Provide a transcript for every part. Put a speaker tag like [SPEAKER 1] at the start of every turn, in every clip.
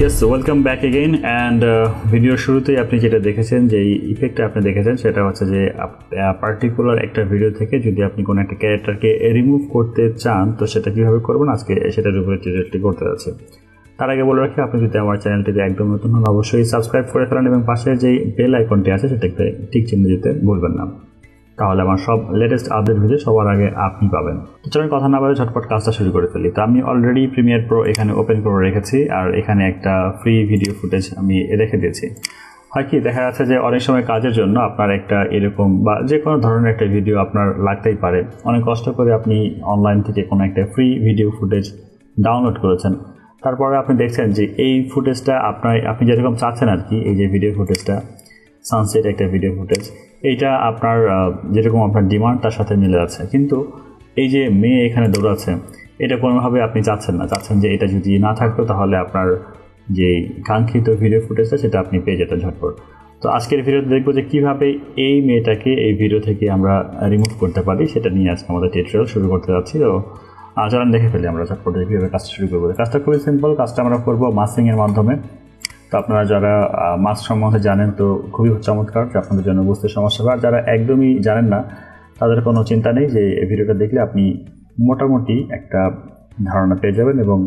[SPEAKER 1] Yes, welcome back again and ভিডিওর শুরুতেই আপনি যেটা দেখেছেন যে ইফেক্টটা আপনি দেখেছেন সেটা হচ্ছে যে পার্টিকুলার একটা ভিডিও থেকে যদি আপনি কোনো একটা ক্যারেক্টারকে রিমুভ করতে চান তো সেটা কিভাবে করবেন আজকে সেটার উপরে টিউটোরিয়ালটি করতে যাচ্ছি। তার আগে বলে রাখি, আপনি যদি আমার চ্যানেলটিতে একদম নতুন হন অবশ্যই সাবস্ক্রাইব করে ফেলেন এবং পাশে যে বেল আইকনটি আছে সেটাকে ঠিক চিহ্ন দিতে ভুলবেন না, তাহলে আমার সব লেটেস্ট আপডেট ভিডিও সবার আগে আপনি পাবেন। তো চলুন কথা না বলে ঝটপট কাজটা শুরু করে ফেলি। তো আমি অলরেডি প্রিমিয়ার প্রো এখানে ওপেন করে রেখেছি আর এখানে একটা ফ্রি ভিডিও ফুটেজ আমি রেখে দিয়েছি। হয় কি দেখা যাচ্ছে যে অনেক সময় কাজের জন্য আপনার একটা এরকম বা যে কোনো ধরনের একটা ভিডিও আপনার লাগতেই পারে, অনেক কষ্ট করে আপনি অনলাইন থেকে কোনো একটা ফ্রি ভিডিও ফুটেজ ডাউনলোড করেছেন, তারপরে আপনি দেখছেন যে এই ফুটেজটা আপনি যেরকম চাচ্ছেন আর কি, এই যে ভিডিও ফুটেজটা সানসেট একটা ভিডিও ফুটেজ, এইটা আপনার যেরকম আপনার ডিমান্ড তার সাথে মিলে যাচ্ছে, কিন্তু এই যে মেয়ে এখানে দৌড়াচ্ছে এটা কোনোভাবে আপনি চাচ্ছেন যে এটা যদি না থাকতো তাহলে আপনার যে কাঙ্ক্ষিত ভিডিও ফুটেজটা সেটা আপনি পেয়ে যেতেন ঝটপট। তো আজকের ভিডিওতে দেখবো যে কীভাবে এই মেয়েটাকে এই ভিডিও থেকে আমরা রিমুভ করতে পারি, সেটা নিয়ে আজকে আমাদের টিউটোরিয়াল শুরু করতে যাচ্ছি। তো চলুন দেখে ফেলি আমরা ঝটপট কীভাবে কাজটা শুরু করবো। কাজটা খুবই সিম্পল, কাজটা আমরা করবো মাস্কিংয়ের মাধ্যমে। তো আপনারা যারা মাস্ক সম্বন্ধে জানেন তো খুবই চমৎকার, আপনাদের জন্য বুঝতে সমস্যা হবে। আর যারা একদমই জানেন না তাদের কোনো চিন্তা নেই, যে এই ভিডিওটা দেখলে আপনি মোটামুটি একটা ধারণা পেয়ে যাবেন এবং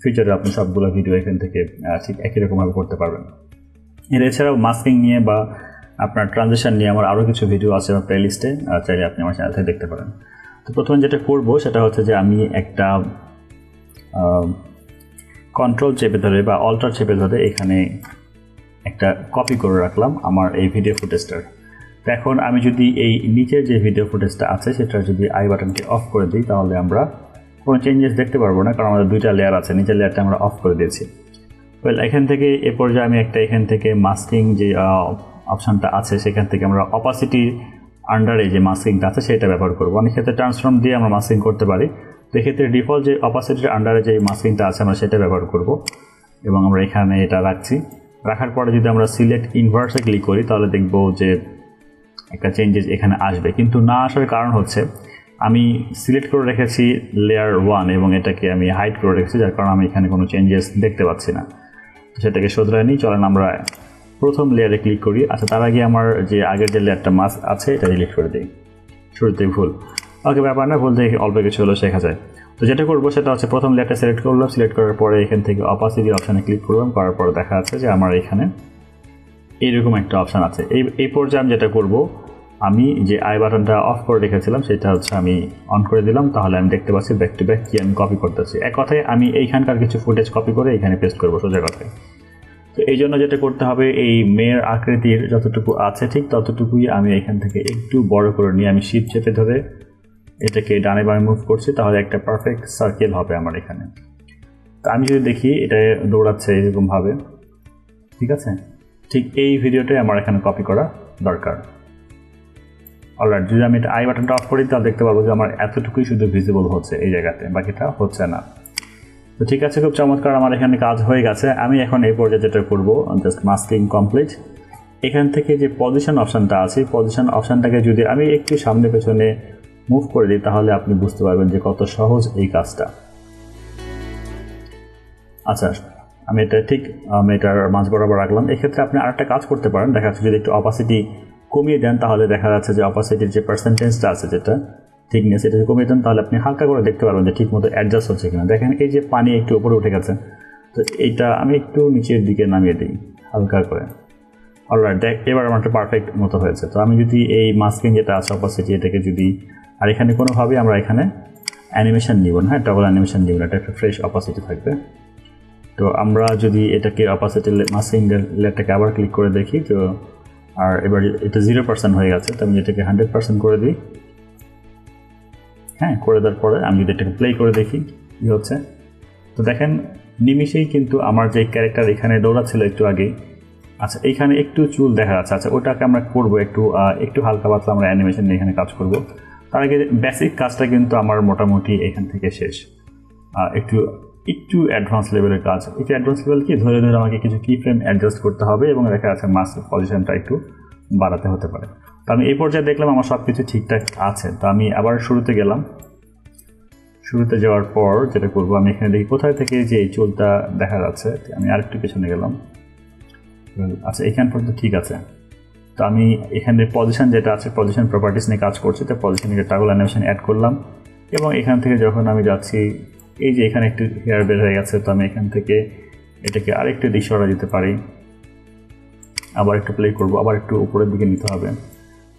[SPEAKER 1] ফিউচারে আপনি সবগুলো ভিডিও এখান থেকে ঠিক একই রকমভাবে করতে পারবেন। এর এছাড়াও মাস্কিং নিয়ে বা আপনার ট্রানজিশন নিয়ে আমার আরও কিছু ভিডিও আছে আমার প্লেলিস্টে, চাইলে আপনি আমার চ্যানেল থেকে দেখতে পারেন। তো প্রথমে যেটা করবো সেটা হচ্ছে যে আমি একটা কন্ট্রোল চেপে ধরে বা অল্টার চেপে ধরে এখানে একটা কপি করে রাখলাম আমার এই ভিডিও ফুটেজটার। তো এখন আমি যদি এই নিচের যে ভিডিও ফুটেজটা আছে সেটা যদি আই বাটনকে অফ করে দিই তাহলে আমরা কোনো চেঞ্জেস দেখতে পারবো না, কারণ আমাদের দুইটা লেয়ার আছে, নিচের লেয়ারটা আমরা অফ করে দিয়েছি। ওয়েল, এখান থেকে এ পর্যায়ে আমি এখান থেকে মাস্কিং যে অপশানটা আছে সেখান থেকে আমরা অপাসিটি আন্ডারে যে মাস্কিংটা আছে সেটা ব্যবহার করবো। অনেক ক্ষেত্রে ট্রান্সফর্ম দিয়ে আমরা মাস্কিং করতে পারি, সেক্ষেত্রে ডিফল্ট যে অপাসিটির আন্ডারে যে মাস্কিংটা আছে আমরা সেটা ব্যবহার করব এবং আমরা এখানে এটা রাখার পরে যদি আমরা সিলেক্ট ইনভার্সে ক্লিক করি তাহলে দেখব যে একটা চেঞ্জেস এখানে আসবে, কিন্তু না আসার কারণ হচ্ছে আমি সিলেক্ট করে রেখেছি লেয়ার 1 এবং এটাকে আমি হাইড করে রেখেছি, যার কারণে আমি এখানে কোনো চেঞ্জেস দেখতে পাচ্ছি না। তো সেটাকে শোধরায় নিই, চলেন আমরা প্রথম লেয়ারে ক্লিক করি। আচ্ছা, তার আগে আমার যে আগের যে লেয়ারটা মাস্ক আছে এটা ডিলিট করে দিই, শুরুতেই ভুল। ওকে, ব্যাপার না, ভুল থেকে অল্প কিছু হলো শেখা যায়। তো যেটা করবো সেটা হচ্ছে প্রথম লেয়ারটা সিলেক্ট করলাম, সিলেক্ট করার পরে এখান থেকে অপাসিটি অপশানে ক্লিক করলাম, করার পরে দেখা যাচ্ছে যে আমার এখানে এইরকম একটা অপশান আছে। এই পর্যায়ে আমি যেটা করব, আমি যে আই বাটনটা অফ করে রেখেছিলাম সেটা হচ্ছে আমি অন করে দিলাম, তাহলে আমি দেখতে পাচ্ছি ব্যাক টু ব্যাক কি আমি কপি করতেছি। এক কথায় আমি এইখানকার কিছু ফুটেজ কপি করে এখানে পেস্ট করবো, সোজা কথায়। তো এই জন্য যেটা করতে হবে, এই মেয়ের আকৃতির যতটুকু আছে ঠিক ততটুকুই আমি এখান থেকে একটু বড় করে নিয়ে আমি শিফট চেপে ধরে এটাকে ডানে বামে মুভ করছি, তাহলে একটা পারফেক্ট সার্কেল হবে আমার এখানে। তো আমি যদি দেখি এটা দৌড়াচ্ছে এরকমভাবে, ঠিক আছে, ঠিক এই ভিডিওটাই আমার এখানে কপি করা দরকার। অলরাইট, যদি আমি এটা আই বাটনটা অফ করি তাহলে দেখতে পাবো যে আমার এতটুকুই শুধু ভিজিবল হচ্ছে এই জায়গাতে, বাকিটা হচ্ছে না। তো ঠিক আছে, খুব চমৎকার, আমার এখানে কাজ হয়ে গেছে। আমি এখন এই পর্যায়ে যেটা করবো, জাস্ট মাস্কিং কমপ্লিট। এখান থেকে যে পজিশন অপশানটা আছে, পজিশন অপশানটাকে যদি আমি একটু সামনে পেছনে মুভ করে দিই তাহলে আপনি বুঝতে পারবেন যে কত সহজ এই কাজটা। আচ্ছা, আমি এটার মাঝ বরাবর রাখলাম। এক্ষেত্রে আপনি আরেকটা কাজ করতে পারেন, দেখা যাচ্ছে যদি একটু অপাসিটি কমিয়ে দেন তাহলে দেখা যাচ্ছে যে অপাসিটির যে পার্সেন্টেজটা আছে, যেটা থিকনেস, এটা কমিয়ে দেন তাহলে আপনি হালকা করে দেখতে পারবেন যে ঠিক মতো অ্যাডজাস্ট হচ্ছে কিনা। দেখেন এই যে পানি একটু উপরে উঠে গেছে, তো এইটা আমি একটু নিচের দিকে নামিয়ে দিই হালকা করে। অলরাইট, এবার আমার একটা পারফেক্ট মতো হয়েছে। তো আমি যদি এই মাস্কিং যেটা আছে অপাসিটি, এটাকে যদি আর এখানে কোনোভাবে আমরা এখানে অ্যানিমেশন নিব না, হ্যাঁ, ডাবল অ্যানিমেশন নিব না, এটা একটা ফ্রেশ অপাসিটি থাকবে। তো আমরা যদি এটাকে অপাসিটি মাস্কিং লেয়ারটাকে আবার ক্লিক করে দেখি, তো আর এবার এটা 0% হয়ে গেছে, তো আমি এটাকে 100% করে দিই। হ্যাঁ, করে দেওয়ার পরে আমি যদি এটাকে প্লে করে দেখি কী হচ্ছে, তো দেখেন নিমিশেই কিন্তু আমার যে ক্যারেক্টার এখানে দৌড়াচ্ছিল একটু আগেই, আচ্ছা এইখানে একটু চুল দেখা যাচ্ছে। আচ্ছা, ওটাকে আমরা করবো একটু হালকা পাতলা আমরা অ্যানিমেশন নিয়ে এখানে কাজ করব। তার আগে বেসিক কাজটা কিন্তু আমার মোটামুটি এখান থেকে শেষ। একটু অ্যাডভান্স লেভেলের কাজ, একটু অ্যাডভান্স লেভেল কি ধরে আমাকে কিছু কি ফ্রেম অ্যাডজাস্ট করতে হবে এবং দেখা যাচ্ছে মাস্ক পজিশনটা একটু বাড়াতে হতে পারে। তো আমি এই পর্যায়ে দেখলাম আমার সব কিছু ঠিকঠাক আছে। তো আমি আবার শুরুতে গেলাম, শুরুতে যাওয়ার পর যেটা করবো, আমি এখানে দেখি কোথায় থেকে যে এই চুলটা দেখা যাচ্ছে। আমি আরেকটু পেছনে গেলাম। আচ্ছা, এখান পর্যন্ত ঠিক আছে। তো আমি এখানে পজিশন যেটা আছে, পজিশন প্রপার্টিস নিয়ে কাজ করছি, তো পজিশনে টাগল অ্যানিমেশন অ্যাড করলাম এবং এখান থেকে যখন আমি যাচ্ছি, এই যে এখানে একটু হেয়ার বের হয়ে গেছে, তো আমি এখান থেকে এটাকে আরেকটু দিক সরা দিতে পারি। আবার একটু প্লে করব, আবার একটু উপরের দিকে নিতে হবে,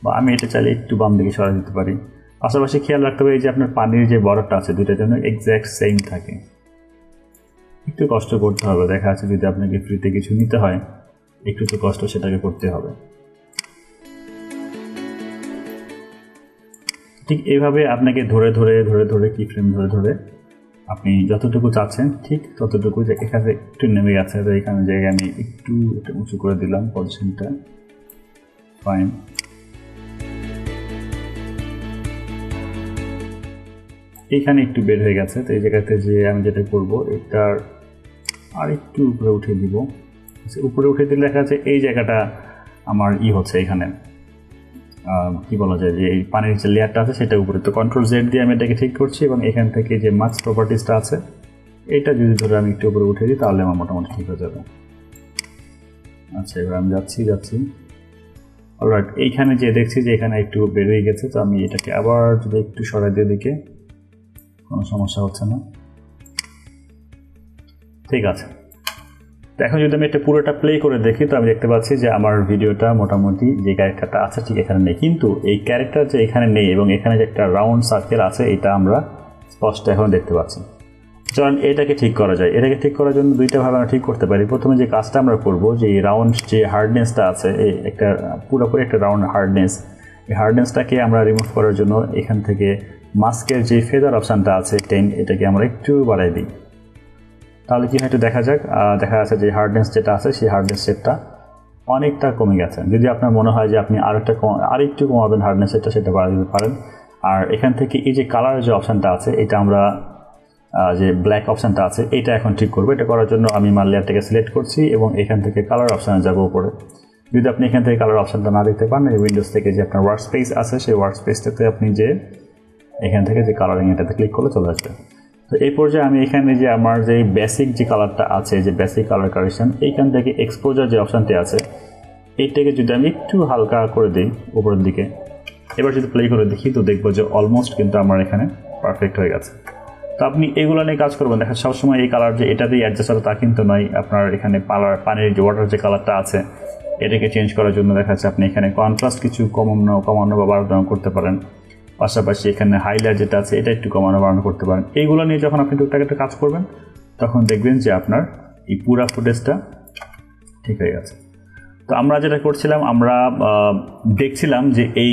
[SPEAKER 1] বা আমি এটা চাইলে একটু বাম দিকে সরা দিতে পারি। পাশাপাশি খেয়াল রাখতে হবে এই যে আপনার পানির যে বর্ডারটা আছে দুইটার জন্য এক্স্যাক্ট সেম থাকে। একটু কষ্ট করতে হবে, দেখা যাচ্ছে যদি আপনাকে ফ্রিতে কিছু নিতে হয় একটু তো কষ্ট সেটাকে করতে হবে। ঠিক এইভাবে আপনাকে ধরে ধরে ধরে ধরে কি ফ্রেম ধরে ধরে আপনি যতটুকু চাচ্ছেন ঠিক ততটুকু, এখানে একটু নেমে গেছে, তো এখানে জায়গায় আমি একটু এটা উঁচু করে দিলাম পজিশনটা। ফাইন। এইখানে একটু বের হয়ে গেছে, তো এই জায়গাতে যে আমি যেটা করবো এটার আর একটু উপরে উঠিয়ে দিব। উপরে উঠিয়ে দিলে দেখা যাচ্ছে এই জায়গাটা আমার হচ্ছে এখানে কি বলা যায় যে এই পানির যে লেয়ারটা আছে সেটা উপরে, তো কন্ট্রোল জেড দিয়ে আমি এটাকে ঠিক করছি এবং এখান থেকে যে মাস্ক প্রপার্টিসটা আছে এটা যদি ধরে আমি একটু উপরে উঠে দিই তাহলে আমার মোটামুটি ঠিক হয়ে যাবে। আচ্ছা, এবার আমি যাচ্ছি। অলরাইট, এইখানে যে দেখছি যে এখানে একটু বেরিয়ে গেছে, তো আমি এটাকে আবার যদি একটু সরাই দিয়ে দিকে কোনো সমস্যা হচ্ছে না। ঠিক আছে, তো এখন যদি আমি এটা পুরোটা প্লে করে দেখি, তো আমি দেখতে পাচ্ছি যে আমার ভিডিওটা মোটামুটি যে ক্যারেক্টারটা আছে ঠিক এখানে নেই, কিন্তু এই ক্যারেক্টার যে এখানে নেই এবং এখানে যে একটা রাউন্ড সার্কেল আছে এটা আমরা স্পষ্ট এখন দেখতে পাচ্ছি। চলুন এটাকে ঠিক করা যায়। এটাকে ঠিক করার জন্য দুইটাভাবে আমরা ঠিক করতে পারি। প্রথমে যে কাজটা আমরা করব, যে এই রাউন্ড যে হার্ডনেসটা আছে, এই একটা পুরোপুরি একটা রাউন্ড হার্ডনেস, এই হার্ডনেসটাকে আমরা রিমুভ করার জন্য এখান থেকে মাস্কের যে ফেদার অপশানটা আছে 10, এটাকে আমরা একটু বাড়াই দিই। তাহলে কি হয়তো দেখা যাচ্ছে যে হার্ডনেস যেটা আছে সেই হার্ডনেস শেপটা অনেকটা কমে গেছে। যদি আপনার মনে হয় যে আপনি আরেকটু কমাবেন হার্ডনেস সেটা বাড়িয়ে দিতে পারেন। আর এখান থেকে এই যে কালারের যে অপশানটা আছে এটা আমরা যে ব্ল্যাক অপশানটা আছে এটা এখন ঠিক করবো। এটা করার জন্য আমি আমার লেয়ারটাকে সিলেক্ট করছি এবং এখান থেকে কালার অপশানে যাবো উপরে। যদি আপনি এখান থেকে কালার অপশানটা না দেখতে পান, এই উইন্ডোজ থেকে যে আপনার ওয়ার্ক স্পেস আছে সেই ওয়ার্ক স্পেসটাতে আপনি যে এখান থেকে যে কালারিং এটাতে ক্লিক করলে চলে আসবে। তো এই পর্যায়ে আমি এখানে যে আমার যে বেসিক যে কালারটা আছে, যে বেসিক কালার কারেকশন, এইখান থেকে এক্সপোজার যে অপশানটি আছে এইটাকে যদি আমি একটু হালকা করে দিই উপরের দিকে, এবার যদি প্লে করে দেখি তো দেখবো যে অলমোস্ট কিন্তু আমার এখানে পারফেক্ট হয়ে গেছে। তো আপনি এগুলো নিয়ে কাজ করবেন। দেখা সবসময় এই কালার যে এটা দিয়ে অ্যাডজাস্ট হবে তা কিন্তু নয়। আপনার এখানে পানির যে ওয়াটার যে কালারটা আছে এটাকে চেঞ্জ করার জন্য দেখা যাচ্ছে আপনি এখানে কন্ট্রাস্ট কিছু কমানো বা বাড়ানো করতে পারেন। পাশাপাশি এখানে হাইলাইট যেটা আছে এটা একটু কমানো বাড়ানো করতে পারেন। এইগুলো নিয়ে যখন আপনি টুকটাক একটা কাজ করবেন তখন দেখবেন যে আপনার এই পুরো ফুটেজটা ঠিক হয়ে গেছে। তো আমরা যেটা করছিলাম, আমরা দেখছিলাম যে এই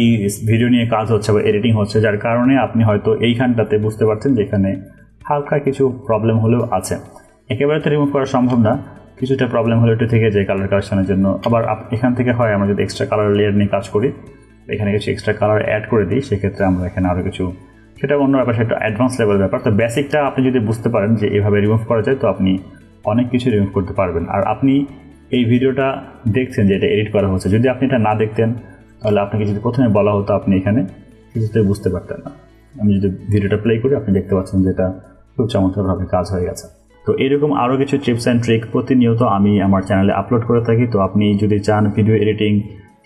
[SPEAKER 1] ভিডিও নিয়ে কাজ হচ্ছে বা এডিটিং হচ্ছে, যার কারণে আপনি হয়তো এইখানটাতে বুঝতে পারছেন যে এখানে হালকা কিছু প্রবলেম হলেও আছে। একেবারে তো রিমুভ করা সম্ভব না, কিছুটা প্রবলেম হলে একটু থেকে যায় কালার কারেকশনের জন্য। আবার এখান থেকে হয় আমরা যদি এক্সট্রা কালার লেয়ার নিয়ে কাজ করি, এখানে কিছু এক্সট্রা কালার অ্যাড করে দিই, সেক্ষেত্রে আমরা এখানে আরও কিছু, সেটা অন্য ব্যাপার, সেটা অ্যাডভান্স লেভেলের ব্যাপার। তো বেসিকটা আপনি যদি বুঝতে পারেন যে এভাবে রিমুভ করা যায়, তো আপনি অনেক কিছু রিমুভ করতে পারবেন। আর আপনি এই ভিডিওটা দেখছেন যে এটা এডিট করা হচ্ছে, যদি আপনি এটা না দেখতেন তাহলে আপনাকে যদি প্রথমে বলা হতো আপনি এখানে কিছুতেই বুঝতে পারতেন না। আমি যদি ভিডিওটা প্লে করি আপনি দেখতে পাচ্ছেন যে এটা খুব চমৎকারভাবে কাজ হয়ে গেছে। তো এরকম আরও কিছু টিপস অ্যান্ড ট্রিক প্রতিনিয়ত আমি আমার চ্যানেলে আপলোড করে থাকি। তো আপনি যদি চান ভিডিও এডিটিং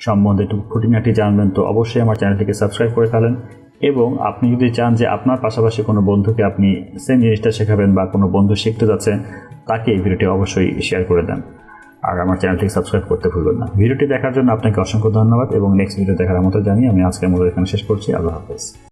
[SPEAKER 1] সম্বন্ধে একটু খুঁটিনাটি জানবেন তো অবশ্যই আমার চ্যানেলটিকে সাবস্ক্রাইব করে ফেলেন। এবং আপনি যদি চান যে আপনার পাশাপাশি কোনো বন্ধুকে আপনি সেম জিনিসটা শেখাবেন বা কোনো বন্ধু শিখতে যাচ্ছে, তাকে এই ভিডিওটি অবশ্যই শেয়ার করে দেন। আর আমার চ্যানেলটিকে সাবস্ক্রাইব করতে ভুলবেন না। ভিডিওটি দেখার জন্য আপনাকে অসংখ্য ধন্যবাদ এবং নেক্সট ভিডিও দেখার মতো জানিয়ে আমি আজকের মতো এখানে শেষ করছি। আল্লাহ হাফেজ।